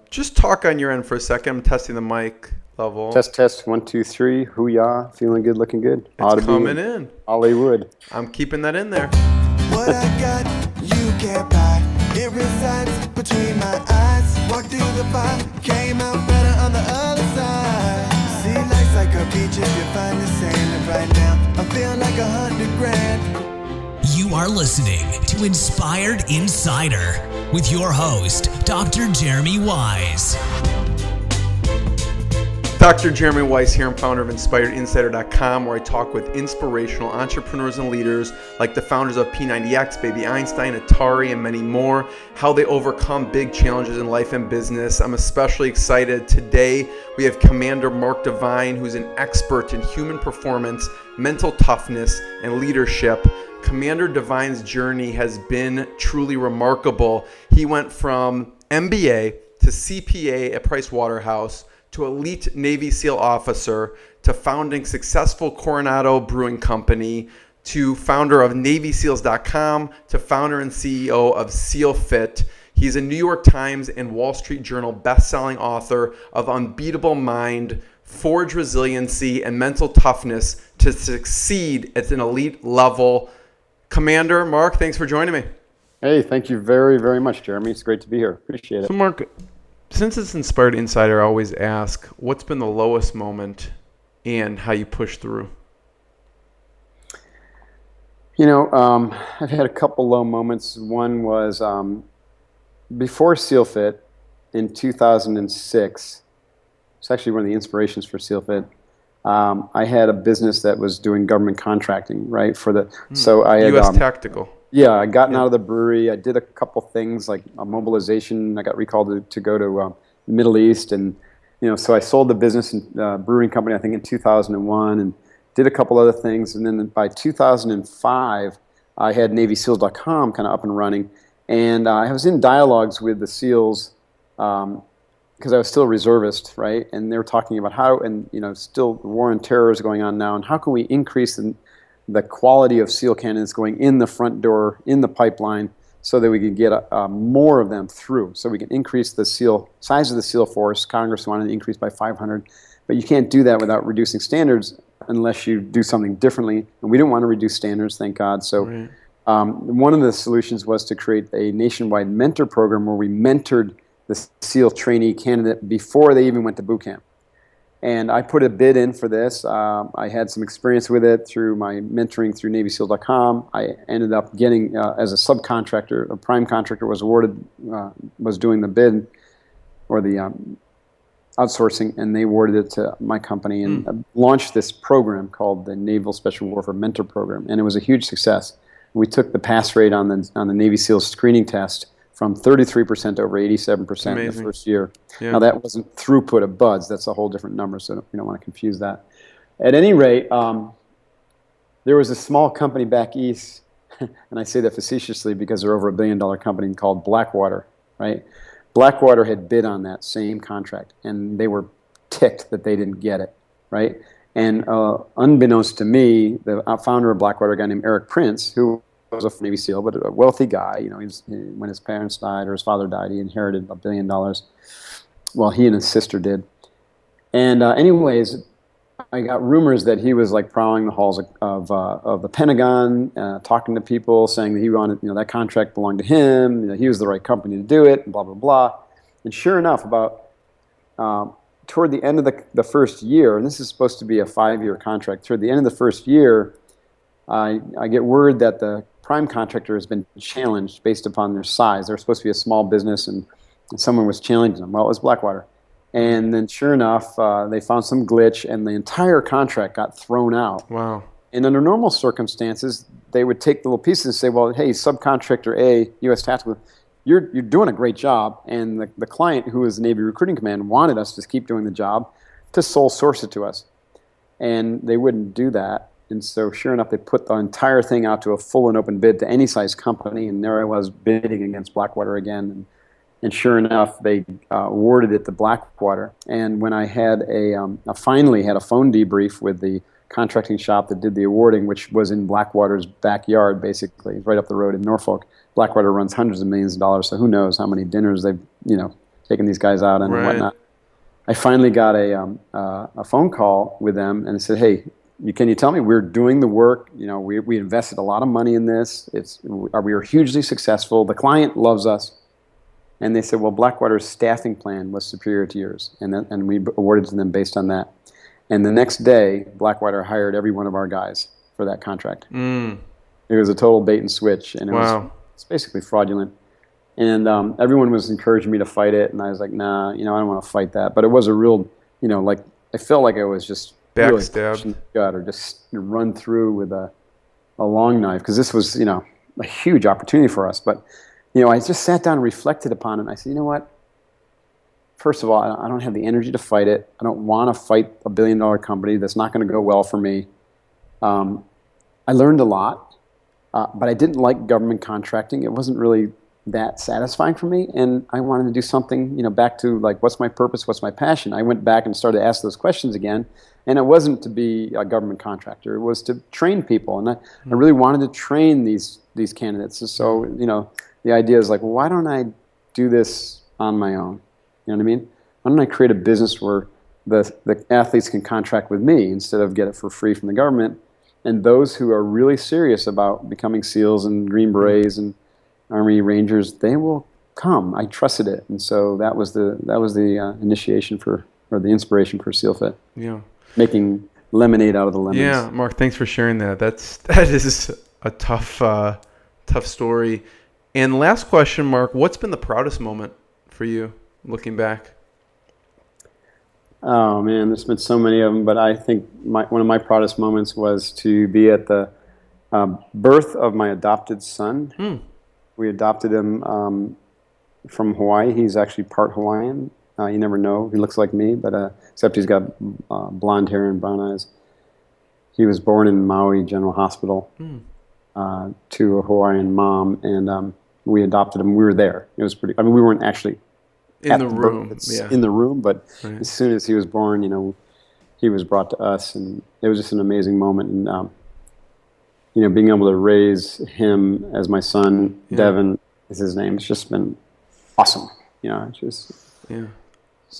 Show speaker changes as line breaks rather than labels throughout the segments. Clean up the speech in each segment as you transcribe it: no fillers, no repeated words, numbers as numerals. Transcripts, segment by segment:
Just talk on your end for a second. I'm testing the mic level.
Test, test, 1, 2, 3. Hoo-yah. Feeling good, looking good.
It's coming in.
Hollywood.
I'm keeping that in there.
What I got, you can't buy. It resides between my eyes. Walked through the fire, came out better on the other side. See, life's like a beach if you find the sand. And right now, I feel like 100 grand.
You are listening to Inspired Insider with your host, Dr. Jeremy Wise.
Dr. Jeremy Weiss here. I'm founder of InspiredInsider.com, where I talk with inspirational entrepreneurs and leaders like the founders of P90X, Baby Einstein, Atari, and many more, how they overcome big challenges in life and business. I'm especially excited. Today, we have Commander Mark Devine, who's an expert in human performance, mental toughness, and leadership. Commander Devine's journey has been truly remarkable. He went from MBA to CPA at Price Waterhouse, to elite Navy SEAL officer, to founding successful Coronado Brewing COmpany, to founder of NavySeals.com, to founder and CEO of SealFIt. He's a New York Times and Wall Street Journal best-selling author of Unbeatable Mind, Forge Resiliency, and Mental Toughness to succeed at an elite level. Commander Mark, thanks for joining me.
Hey, thank you very, very much, Jeremy. It's great to be here. Appreciate it.
So Mark, since it's Inspired Insider, I always ask, what's been the lowest moment and how you push through?
You know, I've had a couple low moments. One was before SealFIt in 2006. It's actually one of the inspirations for SealFIt. I had a business that was doing government contracting, right? So I had
U.S. Tactical.
Yeah, I gotten out of the brewery. I did a couple things like a mobilization. I got recalled to go to the Middle East, and so I sold the business and brewing company, I think in 2001, and did a couple other things. And then by 2005, I had NavySeals.com kind of up and running, and I was in dialogues with the SEALs because I was still a reservist, right? And they were talking about how, and still the war on terror is going on now, and how can we increase the quality of SEAL candidates going in the front door, in the pipeline, so that we can get more of them through. So we can increase the size of the SEAL force. Congress wanted to increase by 500, but you can't do that without reducing standards unless you do something differently. And we didn't want to reduce standards, thank God. So
Right.
One of the solutions was to create a nationwide mentor program where we mentored the SEAL trainee candidate before they even went to boot camp. And I put a bid in for this. I had some experience with it through my mentoring through NavySeals.com. I ended up getting, as a subcontractor, a prime contractor was doing the bid or the outsourcing, and they awarded it to my company and launched this program called the Naval Special Warfare Mentor Program. And it was a huge success. We took the pass rate on the Navy SEALs screening test from 33% to over 87% in the first year.
Yeah.
Now, that wasn't throughput of buds. That's a whole different number, so you don't want to confuse that. At any rate, there was a small company back east, and I say that facetiously because they're over $1 billion company called Blackwater, right? Blackwater had bid on that same contract, and they were ticked that they didn't get it, right? And unbeknownst to me, the founder of Blackwater, a guy named Eric Prince, who was a Navy SEAL, but a wealthy guy. When his parents died or his father died, he inherited $1 billion. Well, he and his sister did. And anyways, I got rumors that he was like prowling the halls of the Pentagon, talking to people, saying that he wanted, that contract belonged to him. He was the right company to do it, and blah blah blah. And sure enough, about toward the end of the first year, and this is supposed to be a 5-year contract. Toward the end of the first year, I get word that the prime contractor has been challenged based upon their size. They're supposed to be a small business, and someone was challenging them. Well, it was Blackwater. And then sure enough, they found some glitch, and the entire contract got thrown out.
Wow.
And under normal circumstances, they would take the little pieces and say, well, hey, subcontractor A, U.S. Tactical, you're doing a great job. And the client, who is the Navy Recruiting Command, wanted us to keep doing the job to sole source it to us. And they wouldn't do that. And so sure enough, they put the entire thing out to a full and open bid to any size company, and there I was bidding against Blackwater again. And sure enough, they awarded it to Blackwater. And when I had I finally had a phone debrief with the contracting shop that did the awarding, which was in Blackwater's backyard, basically, right up the road in Norfolk. Blackwater runs hundreds of millions of dollars, so who knows how many dinners they've, taking these guys out and whatnot. I finally got a phone call with them and said, hey, can you tell me, we're doing the work, we invested a lot of money in this, we are hugely successful, the client loves us. And they said, well, Blackwater's staffing plan was superior to yours, and we awarded to them based on that. And the next day, Blackwater hired every one of our guys for that contract. It was a total bait and switch, and it's basically fraudulent. And everyone was encouraging me to fight it, and I was like, nah, I don't want to fight that. But it was a real, I felt like I was just
backstabbed,
really gut, or just run through with a long knife, because this was, a huge opportunity for us. But, I just sat down and reflected upon it, and I said, you know what? First of all, I don't have the energy to fight it. I don't want to fight a billion-dollar company that's not going to go well for me. I learned a lot, but I didn't like government contracting. It wasn't really that satisfying for me, and I wanted to do something, back to like, what's my purpose, what's my passion? I went back and started to ask those questions again, and it wasn't to be a government contractor. It was to train people, and I really wanted to train these candidates. So, the idea is like, well, why don't I do this on my own? You know what I mean? Why don't I create a business where the athletes can contract with me instead of get it for free from the government? And those who are really serious about becoming SEALs and Green Berets and Army Rangers, they will come. I trusted it, and so that was the initiation or the inspiration for SealFIt.
Yeah,
making lemonade out of the lemons.
Yeah, Mark, thanks for sharing that. That is a tough story. And last question, Mark, what's been the proudest moment for you looking back?
Oh man, there's been so many of them, but I think one of my proudest moments was to be at the birth of my adopted son. We adopted him from Hawaii. He's actually part Hawaiian. You never know. He looks like me, but except he's got blonde hair and brown eyes. He was born in Maui General Hospital to a Hawaiian mom, and we adopted him. We were there. It was pretty. I mean, we weren't actually
in the room.
In the room, but as soon as he was born, he was brought to us, and it was just an amazing moment. And being able to raise him as my son, Devin is his name. It's just been awesome. It's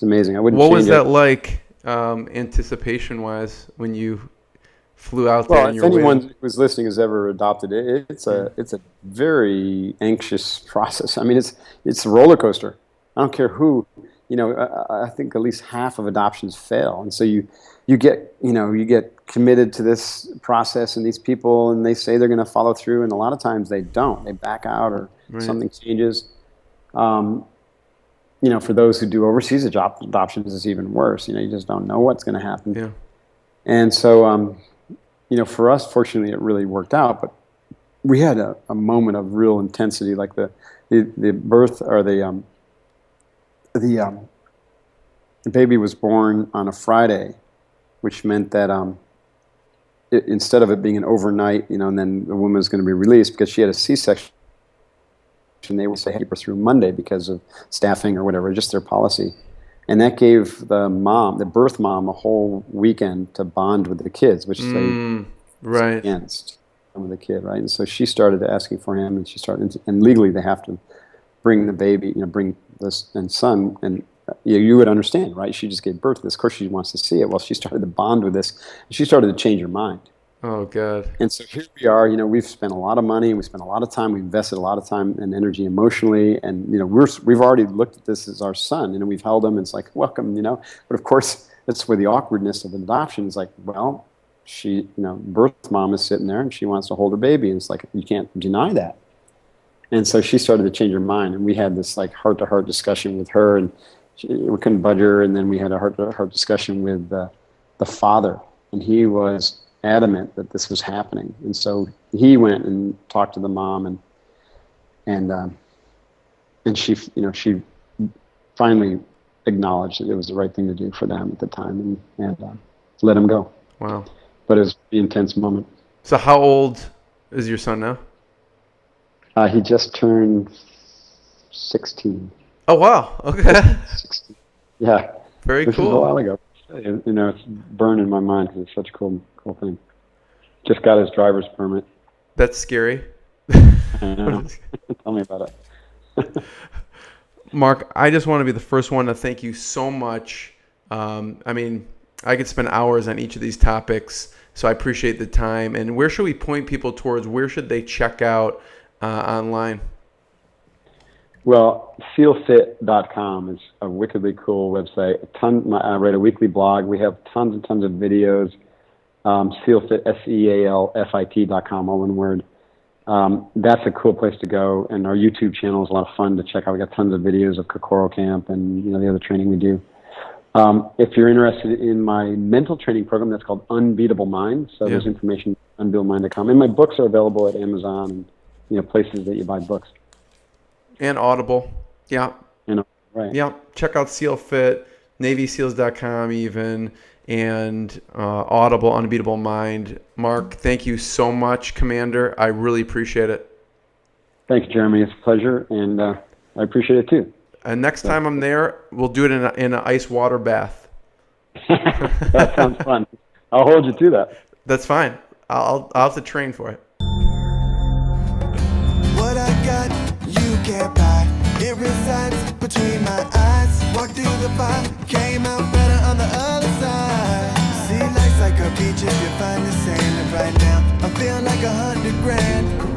amazing. I wouldn't.
What
change
was that
it.
like, anticipation-wise, when you flew out there?
Well, if anyone who's listening has ever adopted it, it's a very anxious process. I mean, it's a roller coaster. I don't care who. I think at least half of adoptions fail, and so you get committed to this process and these people, and they say they're going to follow through, and a lot of times they don't. They back out, or something changes. For those who do overseas adoptions, it's even worse. You just don't know what's going to happen.
Yeah.
And so, for us, fortunately, it really worked out. But we had a moment of real intensity, like the birth, or the baby was born on a Friday, which meant that instead of it being an overnight, and then the woman was going to be released because she had a C-section, they would say keep her through Monday because of staffing or whatever, just their policy. And that gave the birth mom, a whole weekend to bond with the kids, which they against with the kid, right? And so she started asking for him, and and legally they have to bring the baby, bring this and son, and you would understand, right? She just gave birth to this. Of course, she wants to see it. Well, she started to bond with this, and she started to change her mind.
Oh, God.
And so here we are, we've spent a lot of money, we spent a lot of time, we invested a lot of time and energy emotionally, and, we've already looked at this as our son, we've held him, and it's like, welcome, But of course, that's where the awkwardness of an adoption is like, well, she, birth mom is sitting there, and she wants to hold her baby, and it's like, you can't deny that. And so she started to change her mind, and we had this, like, heart-to-heart discussion with her, and we couldn't budge her, and then we had a heart-to-heart discussion with the father, and he was adamant that this was happening, and so he went and talked to the mom, and she she finally acknowledged that it was the right thing to do for them at the time, and let him go.
Wow!
But it was an intense moment.
So how old is your son now?
He just turned 16.
Oh wow! Okay.
16. Yeah.
Very
this
cool.
Was a while ago. It's burned in my mind because it's such a cool thing. Just got his driver's permit.
That's scary.
I know. Tell me about it.
Mark, I just want to be the first one to thank you so much. I mean, I could spend hours on each of these topics, so I appreciate the time. And where should we point people towards? Where should they check out online?
Well, SealFIt.com is a wickedly cool website. I write a weekly blog. We have tons and tons of videos. SealFIt, SealFIT.com, all one word. That's a cool place to go. And our YouTube channel is a lot of fun to check out. We got tons of videos of Kokoro Camp and the other training we do. If you're interested in my mental training program, that's called Unbeatable Mind. So there's information on unbeatablemindcom. And my books are available at Amazon and places that you buy books.
And Audible. Yeah.
Right.
Yeah. Check out SealFIt, NavySeals.com even, and Audible, Unbeatable Mind. Mark, thank you so much, Commander. I really appreciate it.
Thanks, Jeremy. It's a pleasure, and I appreciate it too.
And next time I'm there, we'll do it in an ice water bath.
That sounds fun. I'll hold you to that.
That's fine. I'll have to train for it.
What I got, you can't buy. It resides between my eyes. Walked through the fire, came out better on the other side. See, life's like a beach if you find the sand. And right now, I feel like $100 grand.